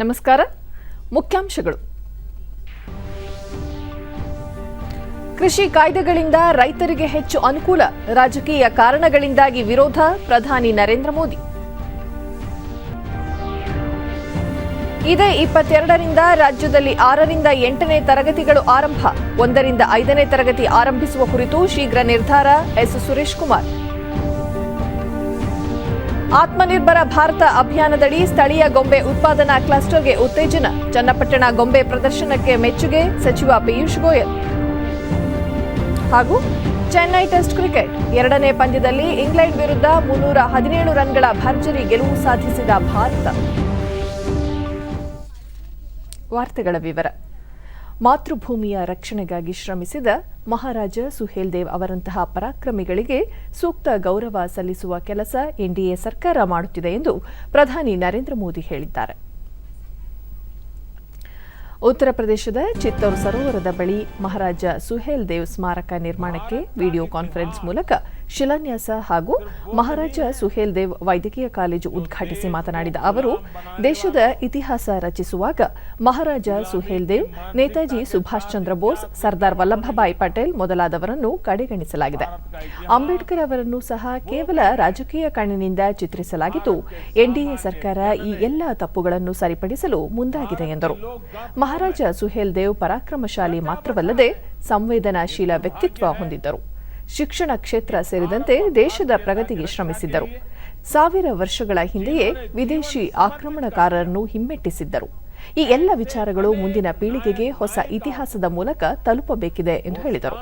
ನಮಸ್ಕಾರ. ಮುಖ್ಯಾಂಶಗಳು. ಕೃಷಿ ಕಾಯ್ದೆಗಳಿಂದ ರೈತರಿಗೆ ಹೆಚ್ಚು ಅನುಕೂಲ, ರಾಜಕೀಯ ಕಾರಣಗಳಿಂದಾಗಿ ವಿರೋಧ, ಪ್ರಧಾನಿ ನರೇಂದ್ರ ಮೋದಿ. ಇದೇ 22ರಿಂದ ರಾಜ್ಯದಲ್ಲಿ 6ರಿಂದ 8ನೇ ತರಗತಿಗಳು ಆರಂಭ, 1ರಿಂದ 5ನೇ ತರಗತಿ ಆರಂಭಿಸುವ ಕುರಿತು ಶೀಘ್ರ ನಿರ್ಧಾರ, ಎಸ್ ಸುರೇಶ್ ಕುಮಾರ್. ಆತ್ಮನಿರ್ಭರ ಭಾರತ ಅಭಿಯಾನದಡಿ ಸ್ಥಳೀಯ ಗೊಂಬೆ ಉತ್ಪಾದನಾ ಕ್ಲಸ್ಟರ್ಗೆ ಉತ್ತೇಜನ, ಚನ್ನಪಟ್ಟಣ ಗೊಂಬೆ ಪ್ರದರ್ಶನಕ್ಕೆ ಮೆಚ್ಚುಗೆ, ಸಚಿವ ಪಿಯೂಷ್ ಗೋಯಲ್. ಹಾಗೂ ಚೆನ್ನೈ ಟೆಸ್ಟ್ ಕ್ರಿಕೆಟ್ 2ನೇ ಪಂದ್ಯದಲ್ಲಿ ಇಂಗ್ಲೆಂಡ್ ವಿರುದ್ಧ 317 ರನ್ಗಳ ಭರ್ಜರಿ ಗೆಲುವು ಸಾಧಿಸಿದ ಭಾರತ. ವಾರ್ತೆಗಳ ವಿವರ. ಮಾತೃಭೂಮಿಯ ರಕ್ಷಣೆಗಾಗಿ ಶ್ರಮಿಸಿದ ಮಹಾರಾಜ ಸುಹೇಲ್ ದೇವ್ ಅವರಂತಹ ಪರಾಕ್ರಮಿಗಳಿಗೆ ಸೂಕ್ತ ಗೌರವ ಸಲ್ಲಿಸುವ ಕೆಲಸ ಎನ್ಡಿಎ ಸರ್ಕಾರ ಮಾಡುತ್ತಿದೆ ಎಂದು ಪ್ರಧಾನಿ ನರೇಂದ್ರ ಮೋದಿ ಹೇಳಿದ್ದಾರೆ. ಉತ್ತರ ಪ್ರದೇಶದ ಚಿತ್ತೌರ್ ಸರೋವರದ ಬಳಿ ಮಹಾರಾಜ ಸುಹೇಲ್ ದೇವ್ ಸ್ಮಾರಕ ನಿರ್ಮಾಣಕ್ಕೆ ವಿಡಿಯೋ ಕಾನ್ಫರೆನ್ಸ್ ಮೂಲಕ ಶಿಲಾನ್ಯಾಸ ಹಾಗೂ ಮಹಾರಾಜ ಸುಹೇಲ್ ದೇವ್ ವೈದ್ಯಕೀಯ ಕಾಲೇಜು ಉದ್ಘಾಟಿಸಿ ಮಾತನಾಡಿದ ಅವರು, ದೇಶದ ಇತಿಹಾಸ ರಚಿಸುವಾಗ ಮಹಾರಾಜ ಸುಹೇಲ್ ದೇವ್, ನೇತಾಜಿ ಸುಭಾಷ್ ಚಂದ್ರ ಬೋಸ್, ಸರ್ದಾರ್ ವಲ್ಲಭಭಾಯಿ ಪಟೇಲ್ ಮೊದಲಾದವರನ್ನು ಕಡೆಗಣಿಸಲಾಗಿದೆ. ಅಂಬೇಡ್ಕರ್ ಅವರನ್ನು ಸಹ ಕೇವಲ ರಾಜಕೀಯ ಕಣ್ಣಿನಿಂದ ಚಿತ್ರಿಸಲಾಗಿದ್ದು, ಎನ್ಡಿಎ ಸರ್ಕಾರ ಈ ಎಲ್ಲ ತಪ್ಪುಗಳನ್ನು ಸರಿಪಡಿಸಲು ಮುಂದಾಗಿದೆ ಎಂದರು. ಮಹಾರಾಜ ಸುಹೇಲ್ ದೇವ್ ಪರಾಕ್ರಮಶಾಲಿ ಮಾತ್ರವಲ್ಲದೆ ಸಂವೇದನಾಶೀಲ ವ್ಯಕ್ತಿತ್ವ ಹೊಂದಿದ್ದರು. ಶಿಕ್ಷಣ ಕ್ಷೇತ್ರ ಸೇರಿದಂತೆ ದೇಶದ ಪ್ರಗತಿಗೆ ಶ್ರಮಿಸಿದ್ದರು. 1000 ವರ್ಷಗಳ ಹಿಂದೆಯೇ ವಿದೇಶಿ ಆಕ್ರಮಣಕಾರರನ್ನು ಹಿಮ್ಮೆಟ್ಟಿಸಿದ್ದರು. ಈ ಎಲ್ಲ ವಿಚಾರಗಳು ಮುಂದಿನ ಪೀಳಿಗೆಗೆ ಹೊಸ ಇತಿಹಾಸದ ಮೂಲಕ ತಲುಪಬೇಕಿದೆ ಎಂದು ಹೇಳಿದರು.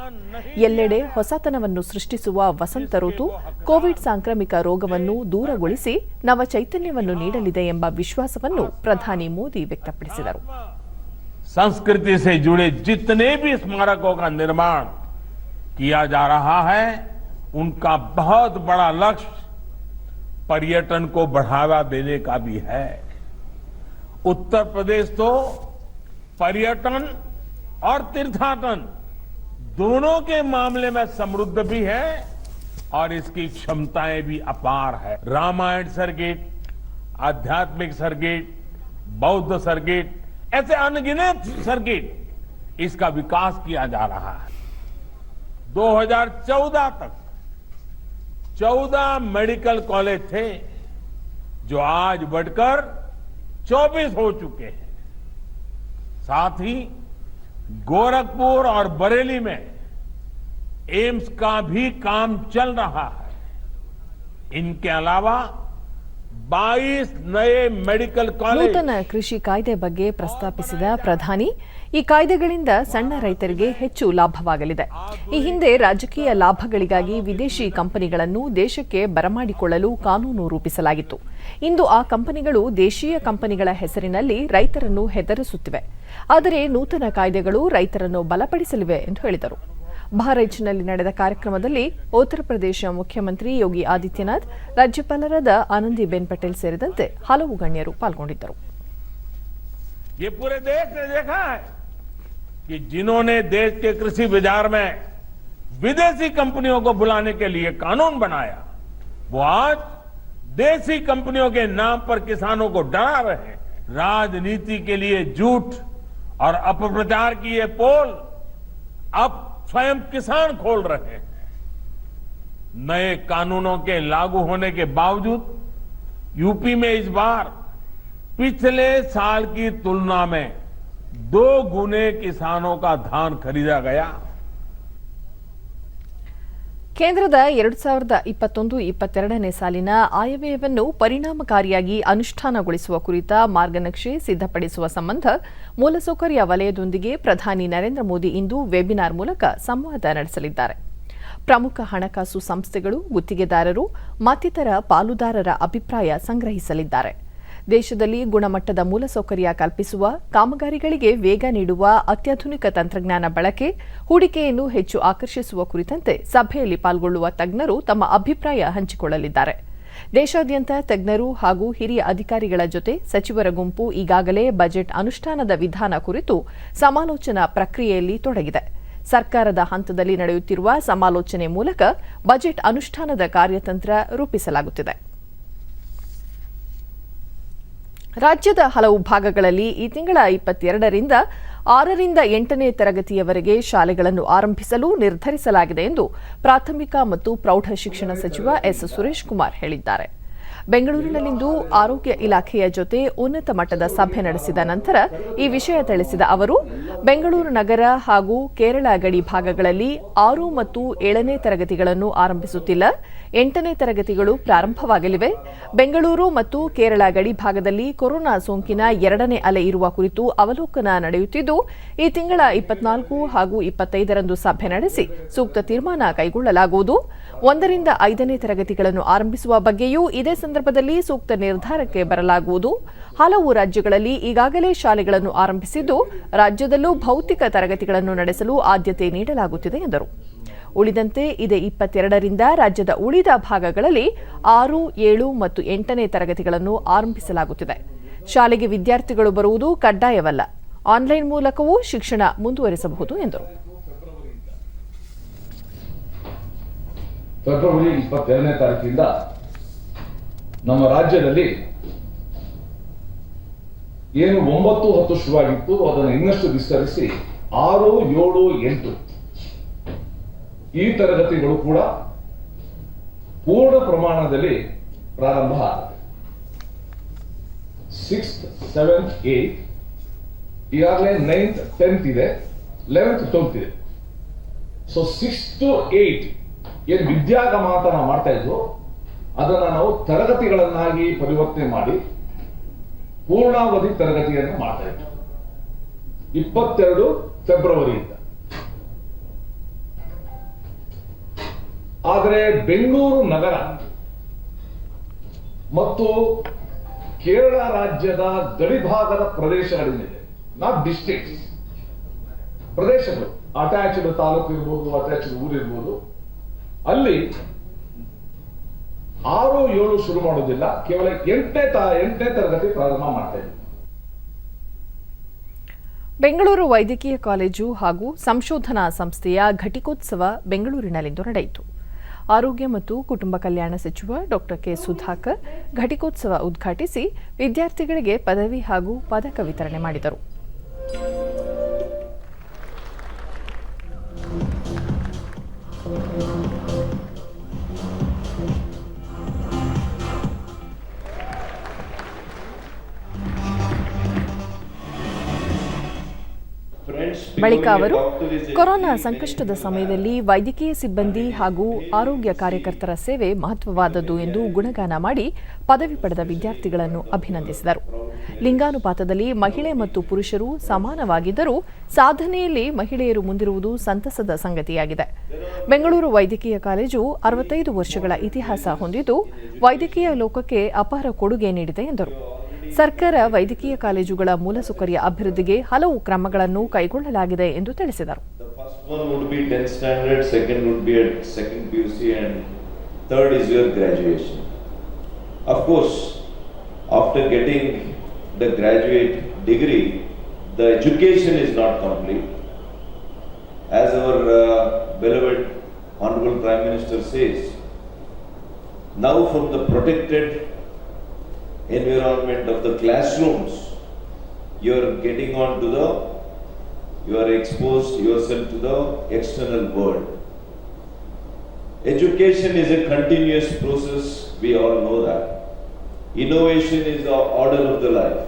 ಎಲ್ಲೆಡೆ ಹೊಸತನವನ್ನು ಸೃಷ್ಟಿಸುವ ವಸಂತ ಋತು ಕೋವಿಡ್ ಸಾಂಕ್ರಾಮಿಕ ರೋಗವನ್ನು ದೂರಗೊಳಿಸಿ ನವ ಚೈತನ್ಯವನ್ನು ನೀಡಲಿದೆ ಎಂಬ ವಿಶ್ವಾಸವನ್ನು ಪ್ರಧಾನಿ ಮೋದಿ ವ್ಯಕ್ತಪಡಿಸಿದರು. संस्कृति से जुड़े जितने भी स्मारकों का निर्माण किया जा रहा है, उनका बहुत बड़ा लक्ष्य पर्यटन को बढ़ावा देने का भी है. उत्तर प्रदेश तो पर्यटन और तीर्थाटन दोनों के मामले में समृद्ध भी है और इसकी क्षमताएं भी अपार है. रामायण सर्किट, आध्यात्मिक सर्किट, बौद्ध सर्किट, ऐसे अनगिनत सर्किट इसका विकास किया जा रहा है. 2014 तक 14 मेडिकल कॉलेज थे जो आज बढ़कर 24 हो चुके हैं. साथ ही गोरखपुर और बरेली में एम्स का भी काम चल रहा है. इनके अलावा 22 नए ಮೆಡಿಕಲ್ ಕಾಲೇಜ್. ನೂತನ ಕೃಷಿ ಕಾಯ್ದೆ ಬಗ್ಗೆ ಪ್ರಸ್ತಾಪಿಸಿದ ಪ್ರಧಾನಿ, ಈ ಕಾಯ್ದೆಗಳಿಂದ ಸಣ್ಣ ರೈತರಿಗೆ ಹೆಚ್ಚು ಲಾಭವಾಗಲಿದೆ. ಈ ಹಿಂದೆ ರಾಜಕೀಯ ಲಾಭಗಳಿಗಾಗಿ ವಿದೇಶಿ ಕಂಪನಿಗಳನ್ನು ದೇಶಕ್ಕೆ ಬರಮಾಡಿಕೊಳ್ಳಲು ಕಾನೂನು ರೂಪಿಸಲಾಗಿತ್ತು. ಇಂದು ಆ ಕಂಪನಿಗಳು ದೇಶೀಯ ಕಂಪನಿಗಳ ಹೆಸರಿನಲ್ಲಿ ರೈತರನ್ನು ಹೆದರಿಸುತ್ತಿವೆ. ಆದರೆ ನೂತನ ಕಾಯ್ದೆಗಳು ರೈತರನ್ನು ಬಲಪಡಿಸಲಿವೆ ಎಂದು ಹೇಳಿದರು. ಬಹರೈಚ್ನಲ್ಲಿ ನಡೆದ ಕಾರ್ಯಕ್ರಮದಲ್ಲಿ ಉತ್ತರ ಪ್ರದೇಶ ಮುಖ್ಯಮಂತ್ರಿ ಯೋಗಿ ಆದಿತ್ಯನಾಥ್, ರಾಜ್ಯಪಾಲರಾದ ಆನಂದಿಬೆನ್ ಪಟೇಲ್ ಸೇರಿದಂತೆ ಹಲವು ಗಣ್ಯರು ಪಾಲ್ಗೊಂಡಿದ್ದರು. ये पूरे देश ने देखा है कि जिन्होंने देश के कृषि बाजार में विदेशी कंपनियों को बुलाने के लिए कानून बनाया, वो आज देसी कंपनियों के नाम पर किसानों को डरा रहे हैं. राजनीति के लिए झूठ और अपप्रचार की ये पोल अब स्वयं किसान खोल रहे हैं. नए कानूनों के लागू होने के बावजूद यूपी में इस बार पिछले साल की तुलना में 2 गुने किसानों का धान खरीदा गया. ಕೇಂದ್ರದ 2021-22ನೇ ಸಾಲಿನ ಆಯವ್ಯಯವನ್ನು ಪರಿಣಾಮಕಾರಿಯಾಗಿ ಅನುಷ್ಠಾನಗೊಳಿಸುವ ಕುರಿತ ಮಾರ್ಗನಕ್ಷೆ ಸಿದ್ಧಪಡಿಸುವ ಸಂಬಂಧ ಮೂಲಸೌಕರ್ಯ ವಲಯದೊಂದಿಗೆ ಪ್ರಧಾನಿ ನರೇಂದ್ರ ಮೋದಿ ಇಂದು ವೆಬಿನಾರ್ ಮೂಲಕ ಸಂವಾದ ನಡೆಸಲಿದ್ದಾರೆ. ಪ್ರಮುಖ ಹಣಕಾಸು ಸಂಸ್ಥೆಗಳು, ಗುತ್ತಿಗೆದಾರರು ಮತ್ತಿತರ ಪಾಲುದಾರರ ಅಭಿಪ್ರಾಯ ಸಂಗ್ರಹಿಸಲಿದ್ದಾರೆ. ದೇಶದಲ್ಲಿ ಗುಣಮಟ್ಟದ ಮೂಲಸೌಕರ್ಯ ಕಲ್ಪಿಸುವ, ಕಾಮಗಾರಿಗಳಿಗೆ ವೇಗ ನೀಡುವ ಅತ್ಯಾಧುನಿಕ ತಂತ್ರಜ್ಞಾನ ಬಳಕೆ, ಹೂಡಿಕೆಯನ್ನು ಹೆಚ್ಚು ಆಕರ್ಷಿಸುವ ಕುರಿತಂತೆ ಸಭೆಯಲ್ಲಿ ಪಾಲ್ಗೊಳ್ಳುವ ತಜ್ಞರು ತಮ್ಮ ಅಭಿಪ್ರಾಯ ಹಂಚಿಕೊಳ್ಳಲಿದ್ದಾರೆ. ದೇಶಾದ್ಯಂತ ತಜ್ಞರು ಹಾಗೂ ಹಿರಿಯ ಅಧಿಕಾರಿಗಳ ಜೊತೆ ಸಚಿವರ ಗುಂಪು ಈಗಾಗಲೇ ಬಜೆಟ್ ಅನುಷ್ಠಾನದ ವಿಧಾನ ಕುರಿತು ಸಮಾಲೋಚನಾ ಪ್ರಕ್ರಿಯೆಯಲ್ಲಿ ತೊಡಗಿದೆ. ಸರ್ಕಾರದ ಹಂತದಲ್ಲಿ ನಡೆಯುತ್ತಿರುವ ಸಮಾಲೋಚನೆ ಮೂಲಕ ಬಜೆಟ್ ಅನುಷ್ಠಾನದ ಕಾರ್ಯತಂತ್ರ ರೂಪಿಸಲಾಗುತ್ತಿದೆ. ರಾಜ್ಯದ ಹಲವು ಭಾಗಗಳಲ್ಲಿ ಈ ತಿಂಗಳ 22ರಿಂದ 6ರಿಂದ 8ನೇ ತರಗತಿಯವರೆಗೆ ಶಾಲೆಗಳನ್ನು ಆರಂಭಿಸಲು ನಿರ್ಧರಿಸಲಾಗಿದೆ ಎಂದು ಪ್ರಾಥಮಿಕ ಮತ್ತು ಪ್ರೌಢ ಶಿಕ್ಷಣ ಸಚಿವ ಎಸ್ ಸುರೇಶ್ ಕುಮಾರ್ ಹೇಳಿದ್ದಾರೆ. ಬೆಂಗಳೂರಿನಲ್ಲಿಂದು ಆರೋಗ್ಯ ಇಲಾಖೆಯ ಜೊತೆ ಉನ್ನತ ಮಟ್ಟದ ಸಭೆ ನಡೆಸಿದ ನಂತರ ಈ ವಿಷಯ ತಿಳಿಸಿದ ಅವರು, ಬೆಂಗಳೂರು ನಗರ ಹಾಗೂ ಕೇರಳ ಗಡಿ ಭಾಗಗಳಲ್ಲಿ 6 ಮತ್ತು 7ನೇ ತರಗತಿಗಳನ್ನು ಆರಂಭಿಸುತ್ತಿಲ್ಲ. 8ನೇ ತರಗತಿಗಳು ಪ್ರಾರಂಭವಾಗಲಿವೆ. ಬೆಂಗಳೂರು ಮತ್ತು ಕೇರಳ ಗಡಿ ಭಾಗದಲ್ಲಿ ಕೊರೋನಾ ಸೋಂಕಿನ 2ನೇ ಅಲೆ ಇರುವ ಕುರಿತು ಅವಲೋಕನ ನಡೆಯುತ್ತಿದ್ದು, ಈ ತಿಂಗಳ 24 ಹಾಗೂ 25ರಂದು ಸಭೆ ನಡೆಸಿ ಸೂಕ್ತ ತೀರ್ಮಾನ ಕೈಗೊಳ್ಳಲಾಗುವುದು. 1ರಿಂದ 5ನೇ ತರಗತಿಗಳನ್ನು ಆರಂಭಿಸುವ ಬಗ್ಗೆಯೂ ಇದೇ ಸಂದರ್ಭದಲ್ಲಿ ಸೂಕ್ತ ನಿರ್ಧಾರಕ್ಕೆ ಬರಲಾಗುವುದು. ಹಲವು ರಾಜ್ಯಗಳಲ್ಲಿ ಈಗಾಗಲೇ ಶಾಲೆಗಳನ್ನು ಆರಂಭಿಸಿದ್ದು, ರಾಜ್ಯದಲ್ಲೂ ಭೌತಿಕ ತರಗತಿಗಳನ್ನು ನಡೆಸಲು ಆದ್ಯತೆ ನೀಡಲಾಗುತ್ತಿದೆ ಎಂದರು. ಉಳಿದಂತೆ ಇದೇ 22ರಿಂದ ರಾಜ್ಯದ ಉಳಿದ ಭಾಗಗಳಲ್ಲಿ 6, 7 ಮತ್ತು 8ನೇ ತರಗತಿಗಳನ್ನು ಆರಂಭಿಸಲಾಗುತ್ತಿದೆ. ಶಾಲೆಗೆ ವಿದ್ಯಾರ್ಥಿಗಳು ಬರುವುದು ಕಡ್ಡಾಯವಲ್ಲ. ಆನ್ಲೈನ್ ಮೂಲಕವೂ ಶಿಕ್ಷಣ ಮುಂದುವರಿಸಬಹುದು ಎಂದರು. ಫೆಬ್ರವರಿ 22ನೇ ತಾರೀಕಿಂದ ನಮ್ಮ ರಾಜ್ಯದಲ್ಲಿ ಏನು 9, 10 ಶುರುವಾಗಿತ್ತು ಅದನ್ನು ಇನ್ನಷ್ಟು ವಿಸ್ತರಿಸಿ 6, 7, 8 ಈ ತರಗತಿಗಳು ಕೂಡ ಪೂರ್ಣ ಪ್ರಮಾಣದಲ್ಲಿ ಪ್ರಾರಂಭ ಆಗುತ್ತೆ. 6th, 7th, 8th ಈಗಾಗಲೇ 9th, 10th ಇದೆ, 11th, 12th ಇದೆ. ಸೊ 6 to 8 ಏನು ವಿದ್ಯಾಗಮ ಅಂತ ನಾವು ಮಾಡ್ತಾ ಇದ್ವು, ಅದನ್ನ ನಾವು ತರಗತಿಗಳನ್ನಾಗಿ ಪರಿವರ್ತನೆ ಮಾಡಿ ಪೂರ್ಣಾವಧಿ ತರಗತಿಯನ್ನು ಮಾಡ್ತಾ ಇದ್ವಿ 22 ಫೆಬ್ರವರಿಯಿಂದ. ಆದರೆ ಬೆಂಗಳೂರು ನಗರ ಮತ್ತು ಕೇರಳ ರಾಜ್ಯದ ಗಡಿಭಾಗದ ಪ್ರದೇಶಗಳೇನಿದೆ, ನಾಟ್ ಡಿಸ್ಟ್ರಿಕ್ಟ್ಸ್, ಪ್ರದೇಶಗಳು, ಅಟ್ಯಾಚ್ಡ್ ತಾಲೂಕು ಇರ್ಬೋದು, ಅಟ್ಯಾಚ್ಡ್ ಊರಿರ್ಬೋದು, ಅಲ್ಲಿ 6, 7 ಶುರು ಮಾಡೋದಿಲ್ಲ, ಕೇವಲ 8ನೇ ತರಗತಿ ಪ್ರಾರಂಭ ಮಾಡ್ತಾ ಇದ್ದೀವಿ. ಬೆಂಗಳೂರು ವೈದ್ಯಕೀಯ ಕಾಲೇಜು ಹಾಗೂ ಸಂಶೋಧನಾ ಸಂಸ್ಥೆಯ ಘಟಿಕೋತ್ಸವ ಬೆಂಗಳೂರಿನಲ್ಲಿಂದು ನಡೆಯಿತು. ಆರೋಗ್ಯ ಮತ್ತು ಕುಟುಂಬ ಕಲ್ಯಾಣ ಸಚಿವ ಡಾ ಕೆ ಸುಧಾಕರ್ ಘಟಿಕೋತ್ಸವ ಉದ್ಘಾಟಿಸಿ ವಿದ್ಯಾರ್ಥಿಗಳಿಗೆ ಪದವಿ ಹಾಗೂ ಪದಕ ವಿತರಣೆ ಮಾಡಿದರು. ಬಳಿಕ ಅವರು ಕೊರೋನಾ ಸಂಕಷ್ಟದ ಸಮಯದಲ್ಲಿ ವೈದ್ಯಕೀಯ ಸಿಬ್ಬಂದಿ ಹಾಗೂ ಆರೋಗ್ಯ ಕಾರ್ಯಕರ್ತರ ಸೇವೆ ಮಹತ್ವವಾದದ್ದು ಎಂದು ಗುಣಗಾನ ಮಾಡಿ ಪದವಿ ಪಡೆದ ವಿದ್ಯಾರ್ಥಿಗಳನ್ನು ಅಭಿನಂದಿಸಿದರು. ಲಿಂಗಾನುಪಾತದಲ್ಲಿ ಮಹಿಳೆ ಮತ್ತು ಪುರುಷರು ಸಮಾನವಾಗಿದ್ದರೂ ಸಾಧನೆಯಲ್ಲಿ ಮಹಿಳೆಯರು ಮುಂದಿರುವುದು ಸಂತಸದ ಸಂಗತಿಯಾಗಿದೆ. ಬೆಂಗಳೂರು ವೈದ್ಯಕೀಯ ಕಾಲೇಜು 65 ವರ್ಷಗಳ ಇತಿಹಾಸ ಹೊಂದಿದ್ದು, ವೈದ್ಯಕೀಯ ಲೋಕಕ್ಕೆ ಅಪಾರ ಕೊಡುಗೆ ನೀಡಿದೆ ಎಂದರು. ಸರ್ಕಾರ ವೈದ್ಯಕೀಯ ಕಾಲೇಜುಗಳ ಮೂಲಸೌಕರ್ಯ ಅಭಿವೃದ್ಧಿಗೆ ಹಲವು ಕ್ರಮಗಳನ್ನು ಕೈಗೊಳ್ಳಲಾಗಿದೆ ಎಂದು ತಿಳಿಸಿದರು. First one would be 10th standard, second would be at second PUC, and third is your graduation. Of course, after getting the graduate degree, the education is not complete. As our beloved Honorable Prime Minister says, now from the protected environment of the classrooms, you are getting on to you are exposed yourself to the external world. Education is a continuous process, we all know that. Innovation is the order of the life.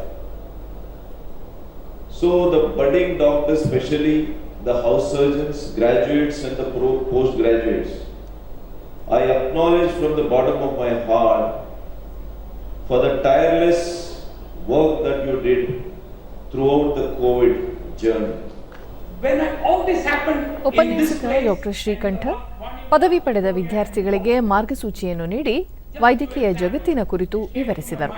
So the budding doctors, especially the house surgeons, graduates and the postgraduates, I acknowledge from the bottom of my heart for the tireless work that you did throughout the COVID journey. ಉಪನ್ಯಾಸಕ doctor ಶ್ರೀಕಂಠ ಪದವಿ ಪಡೆದ ವಿದ್ಯಾರ್ಥಿಗಳಿಗೆ ಮಾರ್ಗಸೂಚಿಯನ್ನು ನೀಡಿ ವೈದ್ಯಕೀಯ ಜಗತ್ತಿನ ಕುರಿತು ವಿವರಿಸಿದರು.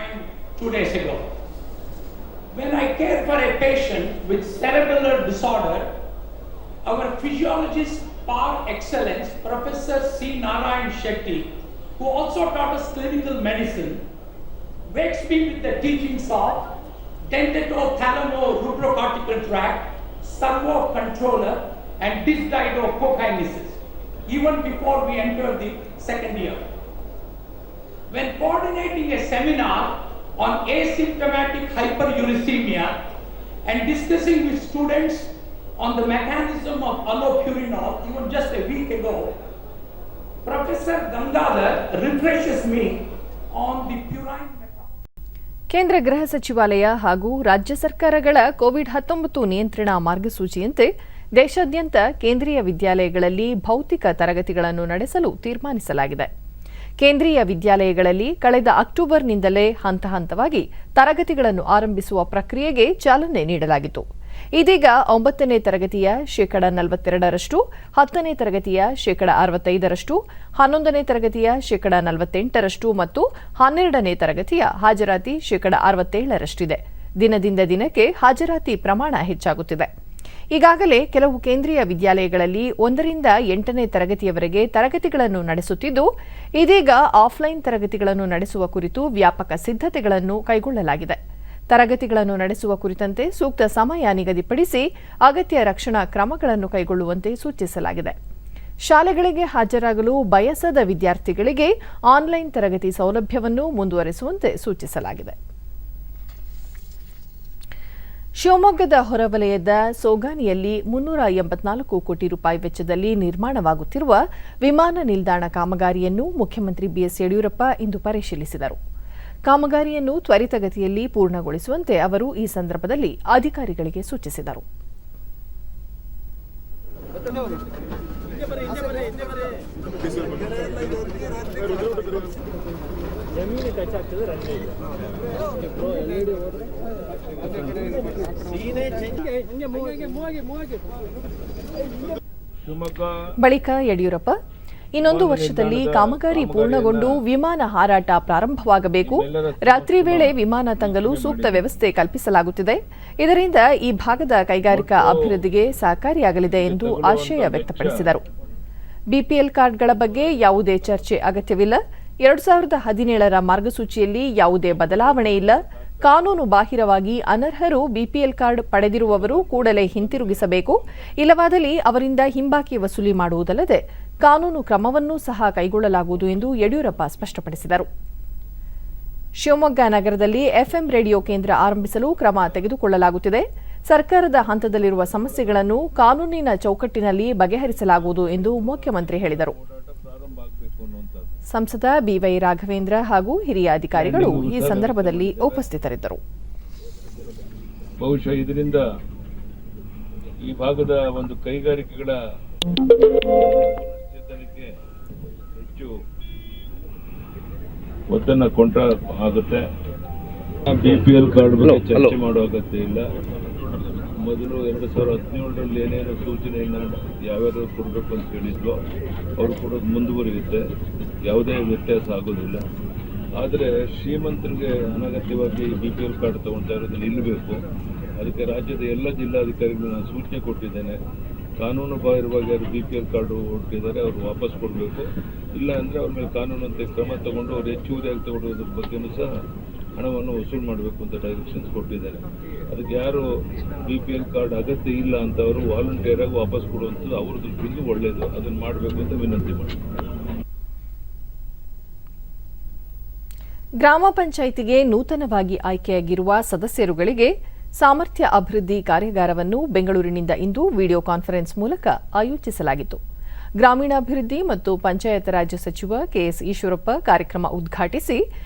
When I care for a patient with cerebellar disorder, our physiologist par excellence, Professor C. Narayan Shetty, who also taught us clinical medicine, wakes me with the teachings of dendrothalamo-rubrocortical tract, servocontroller, and dysdiadochokinesis, even before we enter the second year. When coordinating a seminar on asymptomatic hyperuricemia and discussing with students on the mechanism of allopurinol even just a week ago, Professor Gangadhar refreshes me on the purine. ಕೇಂದ್ರ ಗೃಹ ಸಚಿವಾಲಯ ಹಾಗೂ ರಾಜ್ಯ ಸರ್ಕಾರಗಳ COVID-19 ನಿಯಂತ್ರಣ ಮಾರ್ಗಸೂಚಿಯಂತೆ ದೇಶಾದ್ಯಂತ ಕೇಂದ್ರೀಯ ವಿದ್ಯಾಲಯಗಳಲ್ಲಿ ಭೌತಿಕ ತರಗತಿಗಳನ್ನು ನಡೆಸಲು ತೀರ್ಮಾನಿಸಲಾಗಿದೆ. ಕೇಂದ್ರೀಯ ವಿದ್ಯಾಲಯಗಳಲ್ಲಿ ಕಳೆದ ಅಕ್ಟೋಬರ್ನಿಂದಲೇ ಹಂತ ಹಂತವಾಗಿ ತರಗತಿಗಳನ್ನು ಆರಂಭಿಸುವ ಪ್ರಕ್ರಿಯೆಗೆ ಚಾಲನೆ ನೀಡಲಾಗಿತ್ತು. ಇದೀಗ 9ನೇ ತರಗತಿಯ 42%, 10ನೇ ತರಗತಿಯ 65%, 11ನೇ ತರಗತಿಯ 48% ಮತ್ತು 12ನೇ ತರಗತಿಯ ಹಾಜರಾತಿ 67%. ದಿನದಿಂದ ದಿನಕ್ಕೆ ಹಾಜರಾತಿ ಪ್ರಮಾಣ ಹೆಚ್ಚಾಗುತ್ತಿದೆ. ಈಗಾಗಲೇ ಕೆಲವು ಕೇಂದ್ರೀಯ ವಿದ್ಯಾಲಯಗಳಲ್ಲಿ 1ರಿಂದ 8ನೇ ತರಗತಿಯವರೆಗೆ ತರಗತಿಗಳನ್ನು ನಡೆಸುತ್ತಿದ್ದು, ಇದೀಗ ಆಫ್ಲೈನ್ ತರಗತಿಗಳನ್ನು ನಡೆಸುವ ಕುರಿತು ವ್ಯಾಪಕ ಸಿದ್ಧತೆಗಳನ್ನು ಕೈಗೊಳ್ಳಲಾಗಿದೆ. ತರಗತಿಗಳನ್ನು ನಡೆಸುವ ಕುರಿತಂತೆ ಸೂಕ್ತ ಸಮಯ ನಿಗದಿಪಡಿಸಿ ಅಗತ್ಯ ರಕ್ಷಣಾ ಕ್ರಮಗಳನ್ನು ಕೈಗೊಳ್ಳುವಂತೆ ಸೂಚಿಸಲಾಗಿದೆ. ಶಾಲೆಗಳಿಗೆ ಹಾಜರಾಗಲು ಬಯಸದ ವಿದ್ಯಾರ್ಥಿಗಳಿಗೆ ಆನ್ಲೈನ್ ತರಗತಿ ಸೌಲಭ್ಯವನ್ನು ಮುಂದುವರೆಸುವಂತೆ ಸೂಚಿಸಲಾಗಿದೆ. ಶಿವಮೊಗ್ಗದ ಹೊರವಲಯದ ಸೋಗಾನಿಯಲ್ಲಿ 384 ಕೋಟಿ ರೂಪಾಯಿ ವೆಚ್ಚದಲ್ಲಿ ನಿರ್ಮಾಣವಾಗುತ್ತಿರುವ ವಿಮಾನ ನಿಲ್ದಾಣ ಕಾಮಗಾರಿಯನ್ನು ಮುಖ್ಯಮಂತ್ರಿ ಬಿಎಸ್ ಯಡಿಯೂರಪ್ಪ ಇಂದು ಪರಿಶೀಲಿಸಿದರು. ಕಾಮಗಾರಿಯನ್ನು ತ್ವರಿತಗತಿಯಲ್ಲಿ ಪೂರ್ಣಗೊಳಿಸುವಂತೆ ಅವರು ಈ ಸಂದರ್ಭದಲ್ಲಿ ಅಧಿಕಾರಿಗಳಿಗೆ ಸೂಚಿಸಿದರು. ಬಳಿಕ ಯಡಿಯೂರಪ್ಪ, ಇನ್ನೊಂದು ವರ್ಷದಲ್ಲಿ ಕಾಮಗಾರಿ ಪೂರ್ಣಗೊಂಡು ವಿಮಾನ ಹಾರಾಟ ಪ್ರಾರಂಭವಾಗಬೇಕು. ರಾತ್ರಿ ವೇಳೆ ವಿಮಾನ ತಂಗಲು ಸೂಕ್ತ ವ್ಯವಸ್ಥೆ ಕಲ್ಪಿಸಲಾಗುತ್ತಿದೆ. ಇದರಿಂದ ಈ ಭಾಗದ ಕೈಗಾರಿಕಾ ಅಭಿವೃದ್ಧಿಗೆ ಸಹಕಾರಿಯಾಗಲಿದೆ ಎಂದು ಆಶಯ ವ್ಯಕ್ತಪಡಿಸಿದರು. ಬಿಪಿಎಲ್ ಕಾರ್ಡ್ಗಳ ಬಗ್ಗೆ ಯಾವುದೇ ಚರ್ಚೆ ಅಗತ್ಯವಿಲ್ಲ. 2017ರ ಮಾರ್ಗಸೂಚಿಯಲ್ಲಿ ಯಾವುದೇ ಬದಲಾವಣೆ ಇಲ್ಲ. ಕಾನೂನು ಬಾಹಿರವಾಗಿ ಅನರ್ಹರು ಬಿಪಿಎಲ್ ಕಾರ್ಡ್ ಪಡೆದಿರುವವರು ಕೂಡಲೇ ಹಿಂತಿರುಗಿಸಬೇಕು. ಇಲ್ಲವಾದಲ್ಲಿ ಅವರಿಂದ ಹಿಂಬಾಕಿ ವಸೂಲಿ ಮಾಡುವುದಲ್ಲದೆ ಕಾನೂನು ಕ್ರಮವನ್ನೂ ಸಹ ಕೈಗೊಳ್ಳಲಾಗುವುದು ಎಂದು ಯಡಿಯೂರಪ್ಪ ಸ್ಪಷ್ಟಪಡಿಸಿದರು. ಶಿವಮೊಗ್ಗ ನಗರದಲ್ಲಿ ಎಫ್ಎಂ ರೇಡಿಯೋ ಕೇಂದ್ರ ಆರಂಭಿಸಲು ಕ್ರಮ ತೆಗೆದುಕೊಳ್ಳಲಾಗುತ್ತಿದೆ. ಸರ್ಕಾರದ ಹಂತದಲ್ಲಿರುವ ಸಮಸ್ಯೆಗಳನ್ನು ಕಾನೂನಿನ ಚೌಕಟ್ಟಿನಲ್ಲಿ ಬಗೆಹರಿಸಲಾಗುವುದು ಎಂದು ಮುಖ್ಯಮಂತ್ರಿ ಹೇಳಿದರು. ಸಂಸದ ಬಿವೈ ರಾಘವೇಂದ್ರ ಹಾಗೂ ಹಿರಿಯ ಅಧಿಕಾರಿಗಳು ಈ ಸಂದರ್ಭದಲ್ಲಿ ಉಪಸ್ಥಿತರಿದ್ದರು. ಬಹುಶಃ ಇದರಿಂದ ಈ ಭಾಗದ ಒಂದು ಕೈಗಾರಿಕೆಗಳ ಚೇತನಕ್ಕೆ ಹೆಚ್ಚು ಒತ್ತನ್ನು ಕೊಂಡ್ರೆ ಆಗುತ್ತೆ. ಬಿಪಿಎಲ್ ಕಾರ್ಡ್ ಬಗ್ಗೆ ಚರ್ಚೆ ಮಾಡುವ ಅಗತ್ಯ ಇಲ್ಲ. ಮೊದಲು 2017ರಲ್ಲಿ ಏನೇನು ಸೂಚನೆಯನ್ನು ಯಾವ್ಯಾರು ಕೊಡಬೇಕು ಅಂತ ಹೇಳಿದ್ವೋ ಅವರು ಕೊಡೋದು ಮುಂದುವರಿಯುತ್ತೆ. ಯಾವುದೇ ವ್ಯತ್ಯಾಸ ಆಗೋದಿಲ್ಲ. ಆದರೆ ಶ್ರೀಮಂತರಿಗೆ ಅನಗತ್ಯವಾಗಿ ಬಿಪಿಎಲ್ ಕಾರ್ಡ್ ತಗೊಳ್ತಾ ಇರೋದು ನಿಲ್ಲಬೇಕು. ಅದಕ್ಕೆ ರಾಜ್ಯದ ಎಲ್ಲ ಜಿಲ್ಲಾಧಿಕಾರಿಗಳು ನಾನು ಸೂಚನೆ ಕೊಟ್ಟಿದ್ದೇನೆ. ಕಾನೂನು ಬಾಹಿರವಾಗಿ ಯಾರು ಬಿಪಿಎಲ್ ಕಾರ್ಡು ಹೊರಟಿದ್ದಾರೆ ಅವರು ವಾಪಸ್ ಕೊಡಬೇಕು. ಇಲ್ಲ ಅಂದರೆ ಅವ್ರ ಮೇಲೆ ಕಾನೂನಂತೆ ಕ್ರಮ ತಗೊಂಡು ಅವ್ರು ಹೆಚ್ಚುವರಿಯಾಗಿ ತಗೊಳ್ಳೋದ್ರ ಬಗ್ಗೆಯೂ ಸಹ ಹಣವನ್ನು ವಸೂಲು ಮಾಡಬೇಕು ಅಂತ ಡೈರೆಕ್ಷನ್ಸ್ ಕೊಟ್ಟಿದ್ದಾರೆ. ಅದಕ್ಕೆ ಯಾರು ಬಿಪಿಎಲ್ ಕಾರ್ಡ್ ಅಗತ್ಯ ಇಲ್ಲ ಅಂತ ಅವರು ವಾಲಂಟಿಯರ್ ಆಗಿ ವಾಪಸ್ ಕೊಡುವಂಥದ್ದು ಅವ್ರ ದೃಷ್ಟಿಯಿಂದ ಒಳ್ಳೆಯದು. ಅದನ್ನು ಮಾಡಬೇಕು ಅಂತ ವಿನಂತಿ ಮಾಡಿ. ಗ್ರಾಮ ಪಂಚಾಯಿತಿಗೆ ನೂತನವಾಗಿ ಆಯ್ಕೆಯಾಗಿರುವ ಸದಸ್ಯರುಗಳಿಗೆ ಸಾಮರ್ಥ್ಯ ಅಭಿವೃದ್ಧಿ ಕಾರ್ಯಾಗಾರವನ್ನು ಬೆಂಗಳೂರಿನಿಂದ ಇಂದು ವಿಡಿಯೋ ಕಾನ್ಫರೆನ್ಸ್ ಮೂಲಕ ಆಯೋಜಿಸಲಾಗಿತ್ತು. ಗ್ರಾಮೀಣಾಭಿವೃದ್ಧಿ ಮತ್ತು ಪಂಚಾಯತ್ ರಾಜ್ ಸಚಿವ ಕೆಎಸ್ ಈಶ್ವರಪ್ಪ ಕಾರ್ಯಕ್ರಮ ಉದ್ಘಾಟಿಸಿ,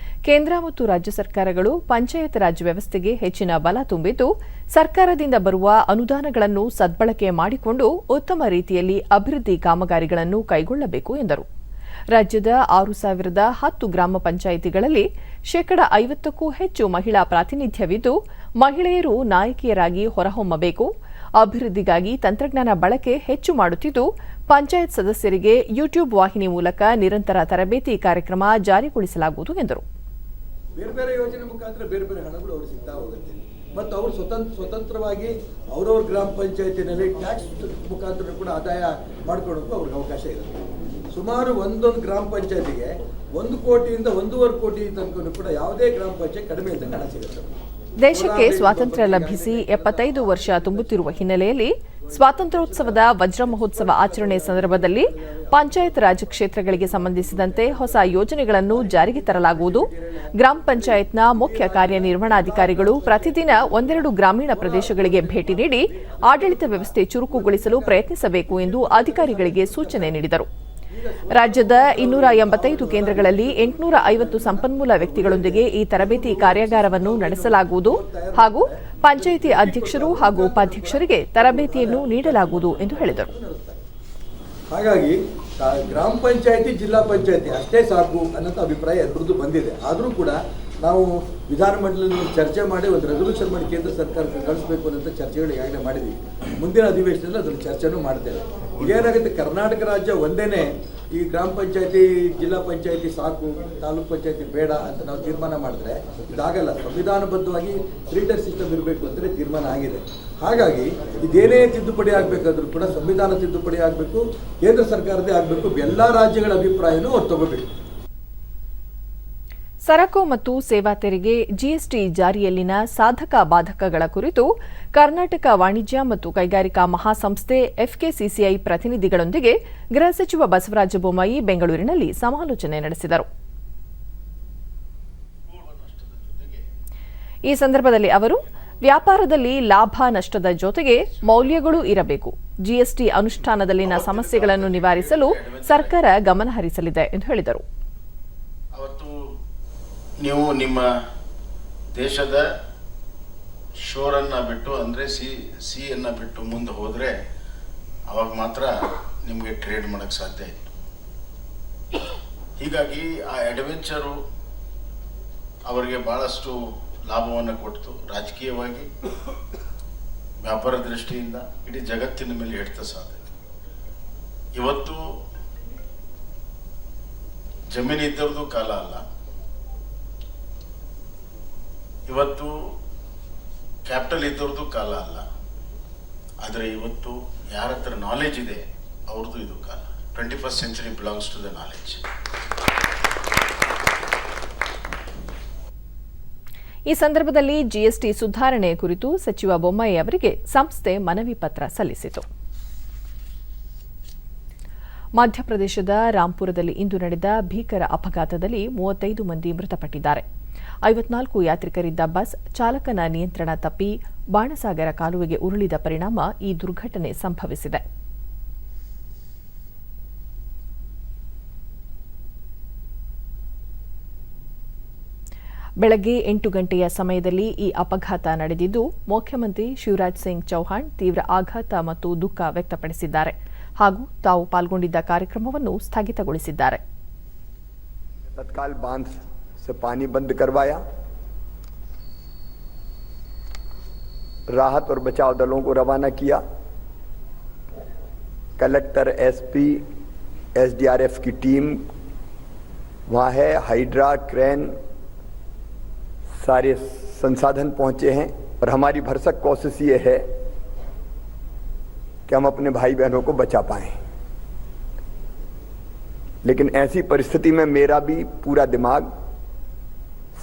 ಕೇಂದ್ರ ಮತ್ತು ರಾಜ್ಯ ಸರ್ಕಾರಗಳು ಪಂಚಾಯತ್ ರಾಜ್ ವ್ಯವಸ್ಥೆಗೆ ಹೆಚ್ಚಿನ ಬಲ ತುಂಬಿದ್ದು, ಸರ್ಕಾರದಿಂದ ಬರುವ ಅನುದಾನಗಳನ್ನು ಸದ್ಬಳಕೆ ಮಾಡಿಕೊಂಡು ಉತ್ತಮ ರೀತಿಯಲ್ಲಿ ಅಭಿವೃದ್ಧಿ ಕಾಮಗಾರಿಗಳನ್ನು ಕೈಗೊಳ್ಳಬೇಕು ಎಂದರು. ರಾಜ್ಯದ 6,010 ಗ್ರಾಮ ಪಂಚಾಯಿತಿಗಳಲ್ಲಿ 50%ಕ್ಕೂ ಹೆಚ್ಚು ಮಹಿಳಾ ಪ್ರಾತಿನಿಧ್ಯವಿದ್ದು, ಮಹಿಳೆಯರು ನಾಯಕಿಯರಾಗಿ ಹೊರಹೊಮ್ಮಬೇಕು. ಅಭಿವೃದ್ಧಿಗಾಗಿ ತಂತ್ರಜ್ಞಾನ ಬಳಕೆ ಹೆಚ್ಚು ಮಾಡುತ್ತಿದ್ದು, ಪಂಚಾಯತ್ ಸದಸ್ಯರಿಗೆ ಯೂಟ್ಯೂಬ್ ವಾಹಿನಿ ಮೂಲಕ ನಿರಂತರ ತರಬೇತಿ ಕಾರ್ಯಕ್ರಮ ಜಾರಿಗೊಳಿಸಲಾಗುವುದು ಎಂದರು. ಬೇರೆ ಬೇರೆ ಯೋಜನೆ ಮುಖಾಂತರ ಬೇರೆ ಬೇರೆ ಹಣಗಳು ಅವರು ಸಿಗ್ತಾ ಹೋಗುತ್ತೆ ಮತ್ತು ಅವರು ಸ್ವತಂತ್ರವಾಗಿ ಅವರವ್ರ ಗ್ರಾಮ ಪಂಚಾಯತಿನಲ್ಲಿ ಟ್ಯಾಕ್ಸ್ ಮುಖಾಂತರ ಕೂಡ ಆದಾಯ ಮಾಡ್ಕೊಳ್ಳೋಕ್ಕೂ ಅವ್ರಿಗೆ ಅವಕಾಶ ಇರುತ್ತೆ. ಸುಮಾರು ಒಂದೊಂದು ಗ್ರಾಮ ಪಂಚಾಯತಿಗೆ 1 ಕೋಟಿಯಿಂದ 1.5 ಕೋಟಿ ತನಕ ಕೂಡ ಯಾವುದೇ ಗ್ರಾಮ ಪಂಚಾಯತ್ ಕಡಿಮೆ ಇದ್ದಂಗೆ ಹಣ ಸಿಗುತ್ತೆ. ದೇಶಕ್ಕೆ ಸ್ವಾತಂತ್ರ್ಯ ಲಭಿಸಿ 75 ವರ್ಷ ತುಂಬುತ್ತಿರುವ ಹಿನ್ನೆಲೆಯಲ್ಲಿ ಸ್ವಾತಂತ್ರ್ಯೋತ್ಸವದ ವಜ್ರ ಮಹೋತ್ಸವ ಆಚರಣೆ ಸಂದರ್ಭದಲ್ಲಿ ಪಂಚಾಯತ್ ರಾಜ್ ಕ್ಷೇತ್ರಗಳಿಗೆ ಸಂಬಂಧಿಸಿದಂತೆ ಹೊಸ ಯೋಜನೆಗಳನ್ನು ಜಾರಿಗೆ ತರಲಾಗುವುದು. ಗ್ರಾಮ ಪಂಚಾಯತ್ನ ಮುಖ್ಯ ಕಾರ್ಯನಿರ್ವಹಣಾಧಿಕಾರಿಗಳು ಪ್ರತಿದಿನ ಒಂದೆರಡು ಗ್ರಾಮೀಣ ಪ್ರದೇಶಗಳಿಗೆ ಭೇಟಿ ನೀಡಿ ಆಡಳಿತ ವ್ಯವಸ್ಥೆ ಚುರುಕುಗೊಳಿಸಲು ಪ್ರಯತ್ನಿಸಬೇಕು ಎಂದು ಅಧಿಕಾರಿಗಳಿಗೆ ಸೂಚನೆ ನೀಡಿದರು. ರಾಜ್ಯದ 285 ಕೇಂದ್ರಗಳಲ್ಲಿ 850 ಸಂಪನ್ಮೂಲ ವ್ಯಕ್ತಿಗಳೊಂದಿಗೆ ಈ ತರಬೇತಿ ಕಾರ್ಯಾಗಾರವನ್ನು ನಡೆಸಲಾಗುವುದು ಹಾಗೂ ಪಂಚಾಯಿತಿ ಅಧ್ಯಕ್ಷರು ಹಾಗೂ ಉಪಾಧ್ಯಕ್ಷರಿಗೆ ತರಬೇತಿಯನ್ನು ನೀಡಲಾಗುವುದು ಎಂದು ಹೇಳಿದರು. ಹಾಗಾಗಿ ಗ್ರಾಮ ಪಂಚಾಯತಿ ಜಿಲ್ಲಾ ಪಂಚಾಯತಿ ಅಷ್ಟೇ ಸಾಕು ಅನ್ನೋ ಅಭಿಪ್ರಾಯ ಎಲ್ಲರದ್ದು ಬಂದಿದೆ. ಆದರೂ ಕೂಡ ನಾವು ವಿಧಾನಮಂಡಲದಲ್ಲಿ ಚರ್ಚೆ ಮಾಡಿ ಒಂದು ರೆಸಲ್ಯೂಷನ್ ಮಾಡಿ ಕೇಂದ್ರ ಸರ್ಕಾರಕ್ಕೆ ಕಳಿಸಬೇಕು ಅನ್ನೋ ಚರ್ಚೆಗಳು ಈಗಾಗಲೇ ಮಾಡಿದ್ವಿ. ಮುಂದಿನ ಅಧಿವೇಶನದಲ್ಲಿ ಅದನ್ನು ಚರ್ಚೆನೂ ಮಾಡ್ತೇವೆ. ಇದೇನಾಗುತ್ತೆ, ಕರ್ನಾಟಕ ರಾಜ್ಯ ಒಂದೇನೆ ಈ ಗ್ರಾಮ ಪಂಚಾಯತಿ ಜಿಲ್ಲಾ ಪಂಚಾಯತಿ ಸಾಕು, ತಾಲೂಕ್ ಪಂಚಾಯತಿ ಬೇಡ ಅಂತ ನಾವು ತೀರ್ಮಾನ ಮಾಡಿದ್ರೆ ಇದಾಗಲ್ಲ. ಸಂವಿಧಾನಬದ್ಧವಾಗಿ 3-tier ಸಿಸ್ಟಮ್ ಇರಬೇಕು ಅಂತಲೇ ತೀರ್ಮಾನ ಆಗಿದೆ. ಹಾಗಾಗಿ ಇದೇನೇ ತಿದ್ದುಪಡಿ ಆಗಬೇಕಾದ್ರೂ ಕೂಡ ಸಂವಿಧಾನ ತಿದ್ದುಪಡಿ ಆಗಬೇಕು, ಕೇಂದ್ರ ಸರ್ಕಾರದೇ ಆಗಬೇಕು, ಎಲ್ಲ ರಾಜ್ಯಗಳ ಅಭಿಪ್ರಾಯನೂ ಅವ್ರು ತಗೋಬೇಕು. ಸರಕು ಮತ್ತು ಸೇವಾ ತೆರಿಗೆ ಜಿಎಸ್ಟಿ ಜಾರಿಯಲ್ಲಿನ ಸಾಧಕ ಬಾಧಕಗಳ ಕುರಿತು ಕರ್ನಾಟಕ ವಾಣಿಜ್ಯ ಮತ್ತು ಕೈಗಾರಿಕಾ ಮಹಾಸಂಸ್ಥೆ ಎಫ್ಕೆಸಿಸಿಐ ಪ್ರತಿನಿಧಿಗಳೊಂದಿಗೆ ಗೃಹ ಸಚಿವ ಬಸವರಾಜ ಬೊಮ್ಮಾಯಿ ಬೆಂಗಳೂರಿನಲ್ಲಿ ಸಮಾಲೋಚನೆ ನಡೆಸಿದರು. ಈ ಸಂದರ್ಭದಲ್ಲಿ ಅವರು ವ್ಯಾಪಾರದಲ್ಲಿ ಲಾಭ ನಷ್ಟದ ಜೊತೆಗೆ ಮೌಲ್ಯಗಳೂ ಇರಬೇಕು, ಜಿಎಸ್ಟಿ ಅನುಷ್ಠಾನದಲ್ಲಿನ ಸಮಸ್ಯೆಗಳನ್ನು ನಿವಾರಿಸಲು ಸರ್ಕಾರ ಗಮನ ಹರಿಸಲಿದೆ ಎಂದು ಹೇಳಿದರು. ನೀವು ನಿಮ್ಮ ದೇಶದ ಶೋರನ್ನು ಬಿಟ್ಟು ಅಂದರೆ ಸಿಯನ್ನು ಬಿಟ್ಟು ಮುಂದೆ ಹೋದರೆ ಅವಾಗ ಮಾತ್ರ ನಿಮಗೆ ಟ್ರೇಡ್ ಮಾಡೋಕ್ಕೆ ಸಾಧ್ಯ ಇತ್ತು. ಹೀಗಾಗಿ ಆ ಅಡ್ವೆಂಚರು ಅವರಿಗೆ ಭಾಳಷ್ಟು ಲಾಭವನ್ನು ಕೊಡ್ತು. ರಾಜಕೀಯವಾಗಿ, ವ್ಯಾಪಾರ ದೃಷ್ಟಿಯಿಂದ ಇಡೀ ಜಗತ್ತಿನ ಮೇಲೆ ಹಿಡಿತ ಸಾಧ್ಯ. ಇವತ್ತು ಜಮೀನು ಇದ್ದವ್ರದ್ದು ಕಾಲ ಅಲ್ಲ, ಇವತ್ತು ಕ್ಯಾಪಿಟಲ್ ಇದ್ದವ್ರದ್ದು ಕಾಲ ಅಲ್ಲ. ಆದರೆ ಇವತ್ತು ಯಾರ ಹತ್ರ ನಾಲೆಜ್ ಇದೆ ಅವ್ರದ್ದು ಇದು ಕಾಲ. 21st century belongs to the knowledge. ಈ ಸಂದರ್ಭದಲ್ಲಿ ಜಿಎಸ್ಟಿ ಸುಧಾರಣೆ ಕುರಿತು ಸಚಿವ ಬೊಮ್ಮಾಯಿ ಅವರಿಗೆ ಸಂಸ್ಥೆ ಮನವಿ ಪತ್ರ ಸಲ್ಲಿಸಿತು. ಮಧ್ಯಪ್ರದೇಶದ ರಾಂಪುರದಲ್ಲಿ ಇಂದು ನಡೆದ ಭೀಕರ ಅಪಘಾತದಲ್ಲಿ 35 ಮಂದಿ ಮೃತಪಟ್ಟಿದ್ದಾರೆ. 54 ಯಾತ್ರಿಕರಿದ್ದ ಬಸ್ ಚಾಲಕನ ನಿಯಂತ್ರಣ ತಪ್ಪಿ ಬಾಣಸಾಗರ ಕಾಲುವೆಗೆ ಉರುಳಿದ ಪರಿಣಾಮ ಈ ದುರ್ಘಟನೆ ಸಂಭವಿಸಿದೆ. ಬೆಳಗ್ಗೆ 8 ಗಂಟೆಯ ಸಮಯದಲ್ಲಿ ಈ ಅಪಘಾತ ನಡೆದಿದ್ದು, ಮುಖ್ಯಮಂತ್ರಿ ಶಿವರಾಜ್ ಸಿಂಗ್ ಚೌಹಾಣ್ ತೀವ್ರ ಆಘಾತ ಮತ್ತು ದುಃಖ ವ್ಯಕ್ತಪಡಿಸಿದ್ದಾರೆ ಹಾಗೂ ತಾವು ಪಾಲ್ಗೊಂಡಿದ್ದ ಕಾರ್ಯಕ್ರಮವನ್ನು ಸ್ಥಗಿತಗೊಳಿಸಿದ್ದಾರೆ. तत्काल बांध से पानी बंद करवाया, राहत और बचाव दलों को रवाना किया, कलेक्टर, एसपी, एसडीआरएफ की टीम वहाँ है, हाइड्रा, क्रेन, सारे संसाधन पहुंचे हैं और हमारी भरसक कोशिश ये है कि हम अपने भाई बहनों को बचा पाएं। लेकिन ऐसी परिस्थिति में मेरा भी पूरा दिमाग,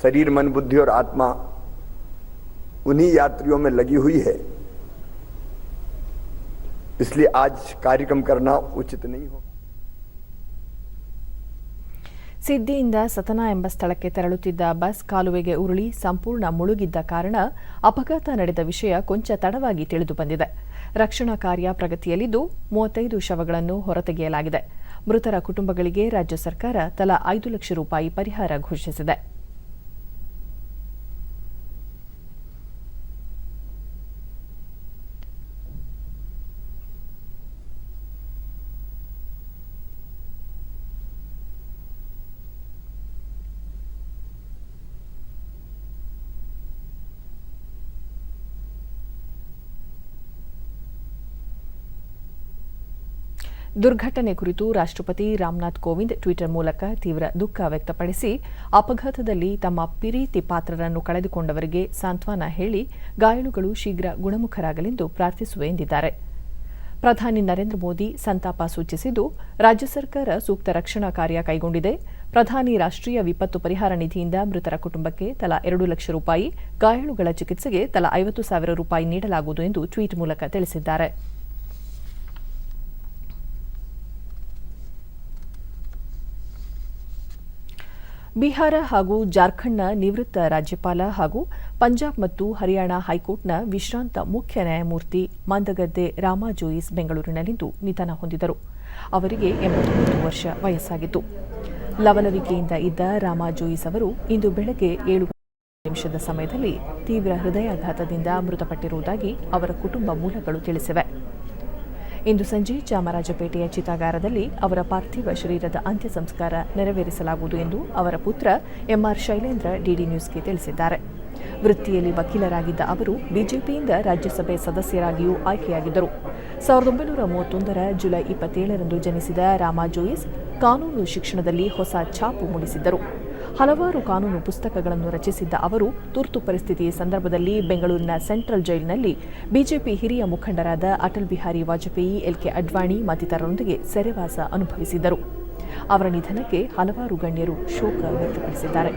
शरीर, मन, बुद्धि और आत्मा उन्हीं यात्रियों में लगी हुई है, इसलिए आज कार्यक्रम करना उचित नहीं होगा. ಸಿದ್ದಿಯಿಂದ ಸತನಾ ಎಂಬ ಸ್ಥಳಕ್ಕೆ ತೆರಳುತ್ತಿದ್ದ ಬಸ್ ಕಾಲುವೆಗೆ ಉರುಳಿ ಸಂಪೂರ್ಣ ಮುಳುಗಿದ್ದ ಕಾರಣ ಅಪಘಾತ ನಡೆದ ವಿಷಯ ಕೊಂಚ ತಡವಾಗಿ ತಿಳಿದು ಬಂದಿದೆ. ರಕ್ಷಣಾ ಕಾರ್ಯ ಪ್ರಗತಿಯಲ್ಲಿದ್ದು 35 ಶವಗಳನ್ನು ಹೊರತೆಗೆಯಲಾಗಿದೆ. ಮೃತರ ಕುಟುಂಬಗಳಿಗೆ ರಾಜ್ಯ ಸರ್ಕಾರ ತಲಾ 5 ಲಕ್ಷ ರೂಪಾಯಿ ಪರಿಹಾರ ಘೋಷಿಸಿದೆ. ದುರ್ಘಟನೆ ಕುರಿತು ರಾಷ್ಟ್ರಪತಿ ರಾಮನಾಥ್ ಕೋವಿಂದ್ ಟ್ವಿಟರ್ ಮೂಲಕ ತೀವ್ರ ದುಃಖ ವ್ಯಕ್ತಪಡಿಸಿ ಅಪಘಾತದಲ್ಲಿ ತಮ್ಮ ಪ್ರೀತಿ ಪಾತ್ರರನ್ನು ಕಳೆದುಕೊಂಡವರಿಗೆ ಸಾಂತ್ವನ ಹೇಳಿ ಗಾಯಾಳುಗಳು ಶೀಘ್ರ ಗುಣಮುಖರಾಗಲೆಂದು ಪ್ರಾರ್ಥಿಸುವೆ ಎಂದಿದ್ದಾರೆ. ಪ್ರಧಾನಿ ನರೇಂದ್ರ ಮೋದಿ ಸಂತಾಪ ಸೂಚಿಸಿದ್ದು, ರಾಜ್ಯ ಸರ್ಕಾರ ಸೂಕ್ತ ರಕ್ಷಣಾ ಕಾರ್ಯ ಕೈಗೊಂಡಿದೆ. ಪ್ರಧಾನಿ ರಾಷ್ಟ್ರೀಯ ವಿಪತ್ತು ಪರಿಹಾರ ನಿಧಿಯಿಂದ ಮೃತರ ಕುಟುಂಬಕ್ಕೆ ತಲಾ 2 ಲಕ್ಷ ರೂಪಾಯಿ, ಗಾಯಾಳುಗಳ ಚಿಕಿತ್ಸೆಗೆ ತಲಾ 50,000 ರೂಪಾಯಿ ನೀಡಲಾಗುವುದು ಎಂದು ಟ್ವೀಟ್ ಮೂಲಕ ತಿಳಿಸಿದ್ದಾರೆ. ಬಿಹಾರ ಹಾಗೂ ಜಾರ್ಖಂಡ್ನ ನಿವೃತ್ತ ರಾಜ್ಯಪಾಲ ಹಾಗೂ ಪಂಜಾಬ್ ಮತ್ತು ಹರಿಯಾಣ ಹೈಕೋರ್ಟ್ನ ವಿಶ್ರಾಂತ ಮುಖ್ಯ ನ್ಯಾಯಮೂರ್ತಿ ಮಂದಗದ್ದೆ ರಾಮಾ ಜೋಯಿಸ್ ಬೆಂಗಳೂರಿನಲ್ಲಿಂದು ನಿಧನ ಹೊಂದಿದರು. ಅವರಿಗೆ 89 ವರ್ಷ ವಯಸ್ಸಾಗಿತ್ತು. ಲವಲವಿಕೆಯಿಂದ ಇದ್ದ ರಾಮಾ ಜೋಯಿಸ್ ಅವರು ಇಂದು ಬೆಳಗ್ಗೆ 7 ನಿಮಿಷದ ಸಮಯದಲ್ಲಿ ತೀವ್ರ ಹೃದಯಾಘಾತದಿಂದ ಮೃತಪಟ್ಟಿರುವುದಾಗಿ ಅವರ ಕುಟುಂಬ ಮೂಲಗಳು ತಿಳಿಸಿವೆ. ಇಂದು ಸಂಜೆ ಚಾಮರಾಜಪೇಟೆಯ ಚಿತಾಗಾರದಲ್ಲಿ ಅವರ ಪಾರ್ಥಿವ ಶರೀರದ ಅಂತ್ಯ ಸಂಸ್ಕಾರ ನೆರವೇರಿಸಲಾಗುವುದು ಎಂದು ಅವರ ಪುತ್ರ ಎಂಆರ್ ಶೈಲೇಂದ್ರ ಡಿಡಿ ನ್ಯೂಸ್ಗೆ ತಿಳಿಸಿದ್ದಾರೆ. ವೃತ್ತಿಯಲ್ಲಿ ವಕೀಲರಾಗಿದ್ದ ಅವರು ಬಿಜೆಪಿಯಿಂದ ರಾಜ್ಯಸಭೆ ಸದಸ್ಯರಾಗಿಯೂ ಆಯ್ಕೆಯಾಗಿದ್ದರು. 1931ರ ಜುಲೈ 27ರಂದು ಜನಿಸಿದ ರಾಮಾ ಜೋಯಿಸ್ ಕಾನೂನು ಶಿಕ್ಷಣದಲ್ಲಿ ಹೊಸ ಛಾಪು ಮೂಡಿಸಿದ್ದರು. ಹಲವಾರು ಕಾನೂನು ಪುಸ್ತಕಗಳನ್ನು ರಚಿಸಿದ್ದ ಅವರು ತುರ್ತು ಪರಿಸ್ಥಿತಿ ಸಂದರ್ಭದಲ್ಲಿ ಬೆಂಗಳೂರಿನ ಸೆಂಟ್ರಲ್ ಜೈಲಿನಲ್ಲಿ ಬಿಜೆಪಿ ಹಿರಿಯ ಮುಖಂಡರಾದ ಅಟಲ್ ಬಿಹಾರಿ ವಾಜಪೇಯಿ, ಎಲ್ಕೆ ಅಡ್ವಾಣಿ ಮತ್ತಿತರರೊಂದಿಗೆ ಸೆರೆವಾಸ ಅನುಭವಿಸಿದ್ದರು. ಅವರ ನಿಧನಕ್ಕೆ ಹಲವಾರು ಗಣ್ಯರು ಶೋಕ ವ್ಯಕ್ತಪಡಿಸಿದ್ದಾರೆ.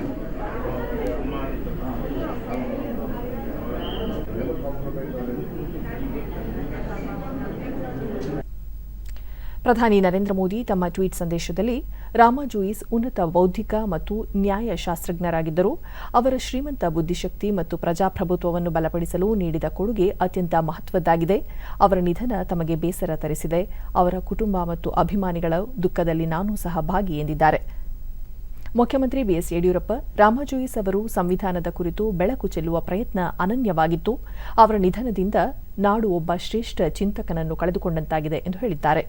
ಪ್ರಧಾನಿ ನರೇಂದ್ರ ಮೋದಿ ತಮ್ಮ ಟ್ವೀಟ್ ಸಂದೇಶದಲ್ಲಿ ರಾಮಾ ಜೋಯಿಸ್ ಉನ್ನತ ಬೌದ್ಧಿಕ ಮತ್ತು ನ್ಯಾಯಶಾಸ್ತ್ರಜ್ಞರಾಗಿದ್ದರು. ಅವರ ಶ್ರೀಮಂತ ಬುದ್ಧಿಶಕ್ತಿ ಮತ್ತು ಪ್ರಜಾಪ್ರಭುತ್ವವನ್ನು ಬಲಪಡಿಸಲು ನೀಡಿದ ಕೊಡುಗೆ ಅತ್ಯಂತ ಮಹತ್ವದ್ದಾಗಿದೆ. ಅವರ ನಿಧನ ತಮಗೆ ಬೇಸರ ತರಿಸಿದೆ. ಅವರ ಕುಟುಂಬ ಮತ್ತು ಅಭಿಮಾನಿಗಳ ದುಃಖದಲ್ಲಿ ನಾನೂ ಸಹ ಭಾಗಿ ಎಂದಿದ್ದಾರೆ. ಮುಖ್ಯಮಂತ್ರಿ ಬಿಎಸ್ ಯಡಿಯೂರಪ್ಪ ರಾಮಾ ಜೋಯಿಸ್ ಅವರು ಸಂವಿಧಾನದ ಕುರಿತು ಬೆಳಕು ಚೆಲ್ಲುವ ಪ್ರಯತ್ನ ಅನನ್ಯವಾಗಿತ್ತು. ಅವರ ನಿಧನದಿಂದ ನಾಡು ಒಬ್ಬ ಶ್ರೇಷ್ಠ ಚಿಂತಕನನ್ನು ಕಳೆದುಕೊಂಡಂತಾಗಿದೆ ಎಂದು ಹೇಳಿದ್ದಾರೆ.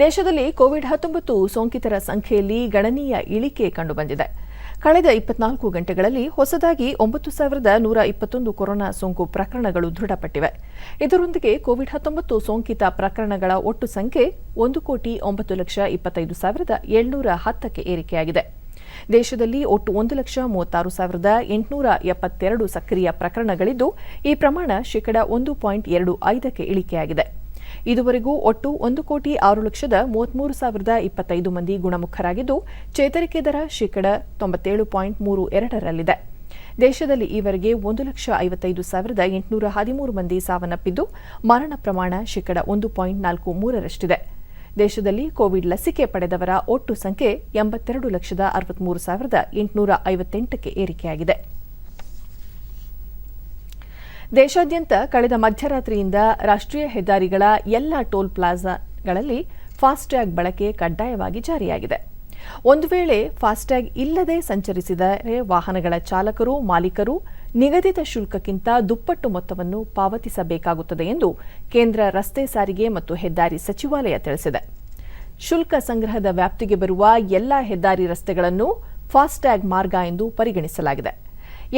ದೇಶದಲ್ಲಿ ಕೋವಿಡ್-19 ಸೋಂಕಿತರ ಸಂಖ್ಯೆಯಲ್ಲಿ ಗಣನೀಯ ಇಳಿಕೆ ಕಂಡುಬಂದಿದೆ. ಕಳೆದ 24 ಗಂಟೆಗಳಲ್ಲಿ ಹೊಸದಾಗಿ 9,121 ಕೊರೋನಾ ಸೋಂಕು ಪ್ರಕರಣಗಳು ದೃಢಪಟ್ಟಿವೆ. ಇದರೊಂದಿಗೆ ಕೋವಿಡ್-19 ಸೋಂಕಿತ ಪ್ರಕರಣಗಳ ಒಟ್ಟು ಸಂಖ್ಯೆ 1,09,25,710ಕ್ಕೆ ಏರಿಕೆಯಾಗಿದೆ. ದೇಶದಲ್ಲಿ ಒಟ್ಟು 1,36,872 ಸಕ್ರಿಯ ಪ್ರಕರಣಗಳಿದ್ದು, ಈ ಪ್ರಮಾಣ ಶೇಕಡಾ 1.25ಕ್ಕೆ ಇಳಿಕೆಯಾಗಿದೆ. ಇದುವರೆಗೂ ಒಟ್ಟು 1,06,33,025 ಮಂದಿ ಗುಣಮುಖರಾಗಿದ್ದು, ಚೇತರಿಕೆ ದರ ಶೇಕಡಾ 97.32ರಲ್ಲಿದೆ. ದೇಶದಲ್ಲಿ ಈವರೆಗೆ 1,55,813 ಮಂದಿ ಸಾವನ್ನಪ್ಪಿದ್ದು, ಮರಣ ಪ್ರಮಾಣ ಶೇಕಡಾ 1.43ರಷ್ಟಿದೆ. ದೇಶದಲ್ಲಿ ಕೋವಿಡ್ ಲಸಿಕೆ ಪಡೆದವರ ಒಟ್ಟು ಸಂಖ್ಯೆ 82,63,858ಕ್ಕೆ ಏರಿಕೆಯಾಗಿದೆ. ದೇಶಾದ್ಯಂತ ಕಳೆದ ಮಧ್ಯರಾತ್ರಿಯಿಂದ ರಾಷ್ಟ್ರೀಯ ಹೆದ್ದಾರಿಗಳ ಎಲ್ಲ ಟೋಲ್ ಪ್ಲಾಜಾಗಳಲ್ಲಿ ಫಾಸ್ಟ್ಯಾಗ್ ಬಳಕೆ ಕಡ್ಡಾಯವಾಗಿ ಜಾರಿಯಾಗಿದೆ. ಒಂದು ವೇಳೆ ಫಾಸ್ಟ್ಯಾಗ್ ಇಲ್ಲದೆ ಸಂಚರಿಸಿದರೆ ವಾಹನಗಳ ಚಾಲಕರು, ಮಾಲೀಕರು ನಿಗದಿತ ಶುಲ್ಕಕ್ಕಿಂತ ದುಪ್ಪಟ್ಟು ಮೊತ್ತವನ್ನು ಪಾವತಿಸಬೇಕಾಗುತ್ತದೆ ಎಂದು ಕೇಂದ್ರ ರಸ್ತೆ ಸಾರಿಗೆ ಮತ್ತು ಹೆದ್ದಾರಿ ಸಚಿವಾಲಯ ತಿಳಿಸಿದೆ. ಶುಲ್ಕ ಸಂಗ್ರಹದ ವ್ಯಾಪ್ತಿಗೆ ಬರುವ ಎಲ್ಲ ಹೆದ್ದಾರಿ ರಸ್ತೆಗಳನ್ನು ಫಾಸ್ಟ್ಯಾಗ್ ಮಾರ್ಗ ಎಂದು ಪರಿಗಣಿಸಲಾಗಿದೆ.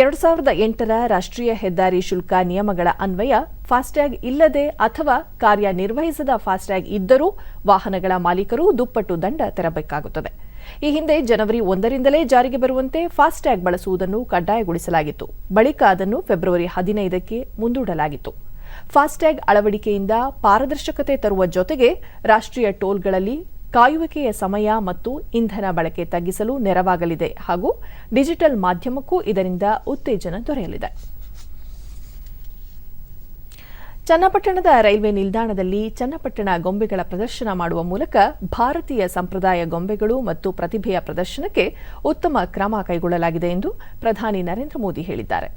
2008ರ ರಾಷ್ಟ್ರೀಯ ಹೆದ್ದಾರಿ ಶುಲ್ಕ ನಿಯಮಗಳ ಅನ್ವಯ ಫಾಸ್ಟ್ಯಾಗ್ ಇಲ್ಲದೆ ಅಥವಾ ಕಾರ್ಯನಿರ್ವಹಿಸದ ಫಾಸ್ಟ್ಯಾಗ್ ಇದ್ದರೂ ವಾಹನಗಳ ಮಾಲೀಕರು ದುಪ್ಪಟ್ಟು ದಂಡ ತೆರಬೇಕಾಗುತ್ತದೆ. ಈ ಹಿಂದೆ ಜನವರಿ 1ರಿಂದಲೇ ಜಾರಿಗೆ ಬರುವಂತೆ ಫಾಸ್ಟ್ಯಾಗ್ ಬಳಸುವುದನ್ನು ಕಡ್ಡಾಯಗೊಳಿಸಲಾಗಿತ್ತು. ಬಳಿಕ ಅದನ್ನು ಫೆಬ್ರವರಿ 15ಕ್ಕೆ ಮುಂದೂಡಲಾಗಿತ್ತು. ಫಾಸ್ಟ್ಯಾಗ್ ಅಳವಡಿಕೆಯಿಂದ ಪಾರದರ್ಶಕತೆ ತರುವ ಜೊತೆಗೆ ರಾಷ್ಟ್ರೀಯ ಟೋಲ್ಗಳಲ್ಲಿ ಕಾಯುವಿಕೆಯ ಸಮಯ ಮತ್ತು ಇಂಧನ ಬಳಕೆ ತಗ್ಗಿಸಲು ನೆರವಾಗಲಿದೆ ಹಾಗೂ ಡಿಜಿಟಲ್ ಮಾಧ್ಯಮಕ್ಕೂ ಇದರಿಂದ ಉತ್ತೇಜನ ದೊರೆಯಲಿದೆ. ಚನ್ನಪಟ್ಟಣದ ರೈಲ್ವೆ ನಿಲ್ದಾಣದಲ್ಲಿ ಚನ್ನಪಟ್ಟಣ ಗೊಂಬೆಗಳ ಪ್ರದರ್ಶನ ಮಾಡುವ ಮೂಲಕ ಭಾರತೀಯ ಸಂಪ್ರದಾಯ ಗೊಂಬೆಗಳು ಮತ್ತು ಪ್ರತಿಭೆಯ ಪ್ರದರ್ಶನಕ್ಕೆ ಉತ್ತಮ ಕ್ರಮ ಕೈಗೊಳ್ಳಲಾಗಿದೆ ಎಂದು ಪ್ರಧಾನಿ ನರೇಂದ್ರ ಮೋದಿ ಹೇಳಿದ್ದಾರೆ.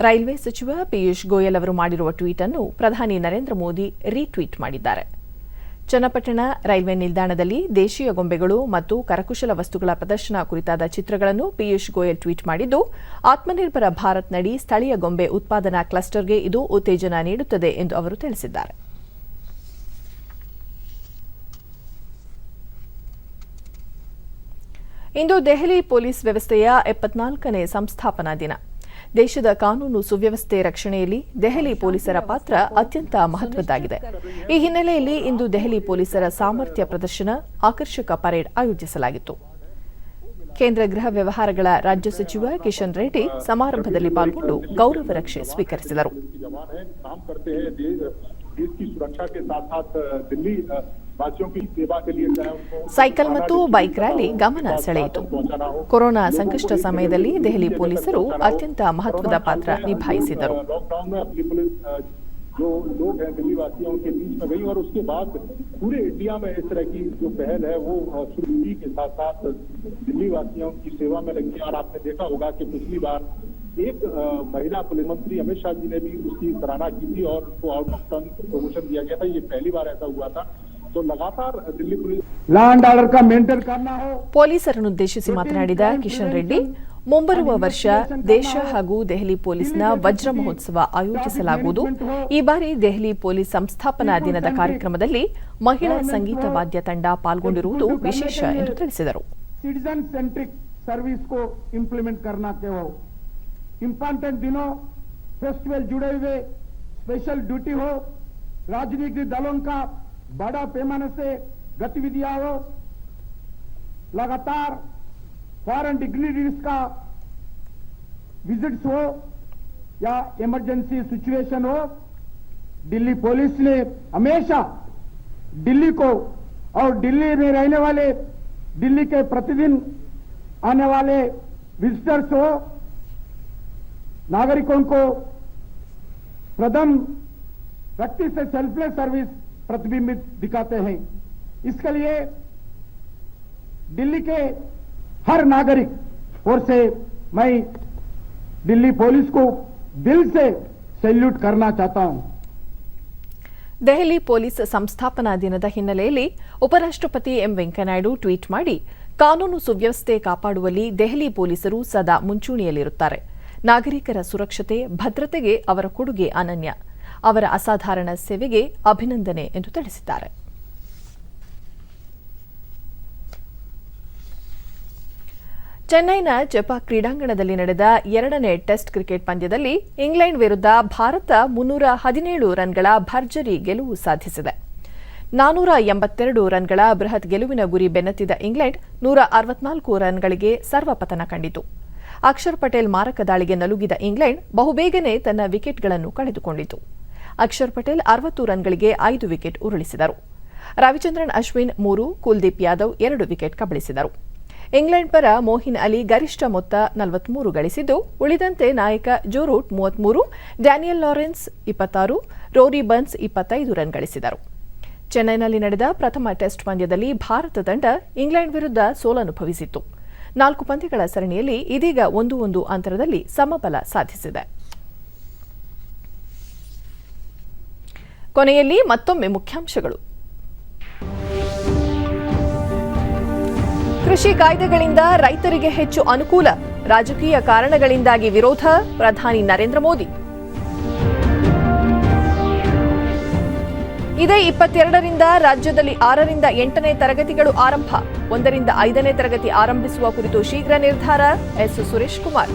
ರೈಲ್ವೆ ಸಚಿವ ಪಿಯೂಷ್ ಗೋಯಲ್ ಅವರು ಮಾಡಿರುವ ಟ್ವೀಟ್ ಅನ್ನು ಪ್ರಧಾನಿ ನರೇಂದ್ರ ಮೋದಿ ರೀಟ್ವೀಟ್ ಮಾಡಿದ್ದಾರೆ. ಚನ್ನಪಟ್ಟಣ ರೈಲ್ವೆ ನಿಲ್ದಾಣದಲ್ಲಿ ದೇಶೀಯ ಗೊಂಬೆಗಳು ಮತ್ತು ಕರಕುಶಲ ವಸ್ತುಗಳ ಪ್ರದರ್ಶನ ಕುರಿತಾದ ಚಿತ್ರಗಳನ್ನು ಪಿಯೂಷ್ ಗೋಯಲ್ ಟ್ವೀಟ್ ಮಾಡಿದ್ದು, ಆತ್ಮನಿರ್ಭರ ಭಾರತ್ನಡಿ ಸ್ಥಳೀಯ ಗೊಂಬೆ ಉತ್ಪಾದನಾ ಕ್ಲಸ್ಟರ್ಗೆ ಇದು ಉತ್ತೇಜನ ನೀಡುತ್ತದೆ ಎಂದು ಅವರು ತಿಳಿಸಿದ್ದಾರೆ. ಇಂದು ದೆಹಲಿ ಪೊಲೀಸ್ ವ್ಯವಸ್ಥೆಯ 74ನೇ ಸಂಸ್ಥಾಪನಾ ದಿನ. ದೇಶದ ಕಾನೂನು ಸುವ್ಯವಸ್ಥೆ ರಕ್ಷಣೆಯಲ್ಲಿ ದೆಹಲಿ ಪೊಲೀಸರ ಪಾತ್ರ ಅತ್ಯಂತ ಮಹತ್ವದ್ದಾಗಿದೆ. ಈ ಹಿನ್ನೆಲೆಯಲ್ಲಿ ಇಂದು ದೆಹಲಿ ಪೊಲೀಸರ ಸಾಮರ್ಥ್ಯ ಪ್ರದರ್ಶನ, ಆಕರ್ಷಕ ಪರೇಡ್ ಆಯೋಜಿಸಲಾಗಿತ್ತು. ಕೇಂದ್ರ ಗೃಹ ವ್ಯವಹಾರಗಳ ರಾಜ್ಯ ಸಚಿವ ಕಿಶನ್ ರೆಡ್ಡಿ ಸಮಾರಂಭದಲ್ಲಿ ಪಾಲ್ಗೊಂಡು ಗೌರವ ರಕ್ಷೆ ಸ್ವೀಕರಿಸಿದರು. ಸೈಕಲ್ ಮತ್ತು ಬೈಕ್ ರ್ಯಾಲಿ ಗಮನ ಸೆಳೆಯಿತು. ಕೊರೋನಾ ಸಂಕಷ್ಟ ಸಮಯದಲ್ಲಿ ದೆಹಲಿ ಪೊಲೀಸರು ಅತ್ಯಂತ ಮಹತ್ವದ ಪಾತ್ರ ನಿಭಾಯಿಸಿದರು. जो लोग हैं दिल्ली वासियों के बीच में गई और उसके बाद पूरे इंडिया में इस तरह की जो पहल है वो सुरक्षित के साथ साथ दिल्ली वासियों की सेवा में लगी है। और आपने देखा होगा कि पिछली बार एक महिला पुलिस मंत्री अमित शाह जी ने भी उसकी सराहना की थी और उनको आउट ऑफ टर्न प्रमोशन दिया गया था। ये पहली बार ऐसा हुआ था। तो लगातार Delhi police law and order का मेंटेन करना हो। ಪೊಲೀಸರನ್ನುದ್ದೇಶಿಸಿ ಮಾತನಾಡಿದ ಕಿಶನ್ ರೆಡ್ಡಿ, ಮುಂಬರುವ ವರ್ಷ ದೇಶ ಹಾಗೂ ದೆಹಲಿ ಪೊಲೀಸ್ನ ವಜ್ರ ಮಹೋತ್ಸವ ಆಯೋಜಿಸಲಾಗುವುದು. ಈ ಬಾರಿ ದೆಹಲಿ ಪೊಲೀಸ್ ಸಂಸ್ಥಾಪನಾ ದಿನದ ಕಾರ್ಯಕ್ರಮದಲ್ಲಿ ಮಹಿಳಾ ಸಂಗೀತ ವಾದ್ಯ ತಂಡ ಪಾಲ್ಗೊಂಡಿರುವುದು ವಿಶೇಷ ಎಂದು ತಿಳಿಸಿದರು. सिटीजन सेंट्रिक सर्विस को इम्प्लीमेंट करना के हो, इंपॉर्टेंट दिनों फेस्टिवल जुड़े हुए स्पेशल ड्यूटी हो, राजनीतिक दलों का बड़ा पैमाने से गतिविधियां हो, लगातार फॉरेन डिग्निटरीज का विजिट्स हो या इमरजेंसी सिचुएशन हो, दिल्ली पुलिस ने हमेशा दिल्ली को और दिल्ली में रहने वाले, दिल्ली के प्रतिदिन आने वाले विजिटर्स हो, नागरिकों को प्रथम व्यक्ति से सेल्फलेस सर्विस प्रतिबिंबित दिखाते हैं. इसके लिए दिल्ली के हर नागरिक और से मैं दिल्ली पुलिस को दिल से सैल्यूट करना चाहता हूं. ದೆಹಲಿ ಪೊಲೀಸ್ ಸಂಸ್ಥಾಪನಾ ದಿನದ ಹಿನ್ನೆಲೆಯಲ್ಲಿ ಉಪರಾಷ್ಟ್ರಪತಿ ಎಂ ವೆಂಕಯ್ಯನಾಯ್ಡು ಟ್ವೀಟ್ ಮಾಡಿ, ಕಾನೂನು ಸುವ್ಯವಸ್ಥೆ ಕಾಪಾಡುವಲ್ಲಿ ದೆಹಲಿ ಪೊಲೀಸರು ಸದಾ ಮುಂಚೂಣಿಯಲ್ಲಿರುತ್ತಾರೆ. ನಾಗರಿಕರ ಸುರಕ್ಷತೆ, ಭದ್ರತೆಗೆ ಅವರ ಕೊಡುಗೆ ಅನನ್ಯ. ಅವರ ಅಸಾಧಾರಣ ಸೇವೆಗೆ ಅಭಿನಂದನೆ ಎಂದು ತಿಳಿಸಿದ್ದಾರೆ. ಚೆನ್ನೈನ ಚೆಪಾಕ್ ಕ್ರೀಡಾಂಗಣದಲ್ಲಿ ನಡೆದ 2ನೇ ಟೆಸ್ಟ್ ಕ್ರಿಕೆಟ್ ಪಂದ್ಯದಲ್ಲಿ ಇಂಗ್ಲೆಂಡ್ ವಿರುದ್ಧ ಭಾರತ 317 ರನ್ಗಳ ಭರ್ಜರಿ ಗೆಲುವು ಸಾಧಿಸಿದೆ. 482 ರನ್ಗಳ ಬೃಹತ್ ಗೆಲುವಿನ ಗುರಿ ಬೆನ್ನತ್ತಿದ ಇಂಗ್ಲೆಂಡ್ 164 ರನ್ಗಳಿಗೆ ಸರ್ವಪತನ ಕಂಡಿತು. ಅಕ್ಷರ್ ಪಟೇಲ್ ಮಾರಕ ದಾಳಿಗೆ ನಲುಗಿದ ಇಂಗ್ಲೆಂಡ್ ಬಹುಬೇಗನೆ ತನ್ನ ವಿಕೆಟ್ಗಳನ್ನು ಕಳೆದುಕೊಂಡಿತು. ಅಕ್ಷರ್ ಪಟೇಲ್ 60 ರನ್ಗಳಿಗೆ 5 ವಿಕೆಟ್ ಉರುಳಿಸಿದರು. ರವಿಚಂದ್ರನ್ ಅಶ್ವಿನ್ 3, ಕುಲ್ದೀಪ್ ಯಾದವ್ 2 ವಿಕೆಟ್ ಕಬಳಿಸಿದರು. ಇಂಗ್ಲೆಂಡ್ ಪರ ಮೋಹಿನ್ ಅಲಿ ಗರಿಷ್ಠ ಮೊತ್ತ 43 ಗಳಿಸಿದ್ದು, ಉಳಿದಂತೆ ನಾಯಕ Joe Root 33, Daniel Lawrence 26, Rory Burns 25 run ಗಳಿಸಿದರು. ಚೆನ್ನೈನಲ್ಲಿ ನಡೆದ ಪ್ರಥಮ ಟೆಸ್ಟ್ ಪಂದ್ಯದಲ್ಲಿ ಭಾರತ ತಂಡ ಇಂಗ್ಲೆಂಡ್ ವಿರುದ್ಧ ಸೋಲನುಭವಿಸಿತ್ತು. 4 ಪಂದ್ಯಗಳ ಸರಣಿಯಲ್ಲಿ ಇದೀಗ 1-1 ಅಂತರದಲ್ಲಿ ಸಮಬಲ ಸಾಧಿಸಿದೆ. ಕೊನೆಯಲ್ಲಿ ಮತ್ತೊಮ್ಮೆ ಮುಖ್ಯಾಂಶಗಳು. ಕೃಷಿ ಕಾಯ್ದೆಗಳಿಂದ ರೈತರಿಗೆ ಹೆಚ್ಚು ಅನುಕೂಲ, ರಾಜಕೀಯ ಕಾರಣಗಳಿಂದಾಗಿ ವಿರೋಧ, ಪ್ರಧಾನಿ ನರೇಂದ್ರ ಮೋದಿ. ಇದೇ 22ರಿಂದ ರಾಜ್ಯದಲ್ಲಿ 6ರಿಂದ 8ನೇ ತರಗತಿಗಳು ಆರಂಭ, 1ರಿಂದ 5ನೇ ತರಗತಿ ಆರಂಭಿಸುವ ಕುರಿತು ಶೀಘ್ರ ನಿರ್ಧಾರ, ಎಸ್ ಸುರೇಶ್ ಕುಮಾರ್.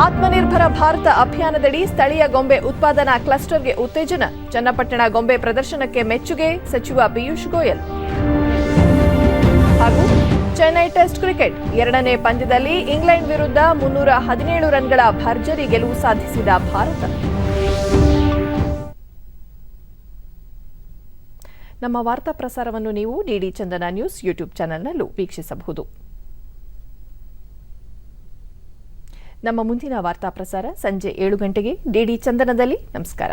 ಆತ್ಮನಿರ್ಭರ ಭಾರತ ಅಭಿಯಾನದಡಿ ಸ್ಥಳೀಯ ಗೊಂಬೆ ಉತ್ಪಾದನಾ ಕ್ಲಸ್ಟರ್ಗೆ ಉತ್ತೇಜನ, ಚನ್ನಪಟ್ಟಣ ಗೊಂಬೆ ಪ್ರದರ್ಶನಕ್ಕೆ ಮೆಚ್ಚುಗೆ, ಸಚಿವ ಪಿಯೂಷ್ ಗೋಯಲ್. ಹಾಗೂ ಚೆನ್ನೈ ಟೆಸ್ಟ್ ಕ್ರಿಕೆಟ್ 2ನೇ ಪಂದ್ಯದಲ್ಲಿ ಇಂಗ್ಲೆಂಡ್ ವಿರುದ್ಧ 317 ರನ್ಗಳ ಭರ್ಜರಿ ಗೆಲುವು ಸಾಧಿಸಿದ ಭಾರತ. ನಮ್ಮ ವಾರ್ತಾ ಪ್ರಸಾರವನ್ನು ನೀವು ಡಿಡಿ ಚಂದನ ನ್ಯೂಸ್ ಯೂಟ್ಯೂಬ್ ಚಾನೆಲ್ನಲ್ಲೂ ವೀಕ್ಷಿಸಬಹುದು. ನಮ್ಮ ಮುಂದಿನ ವಾರ್ತಾ ಪ್ರಸಾರ ಸಂಜೆ 7 ಗಂಟೆಗೆ ಡಿಡಿ ಚಂದನದಲ್ಲಿ. ನಮಸ್ಕಾರ.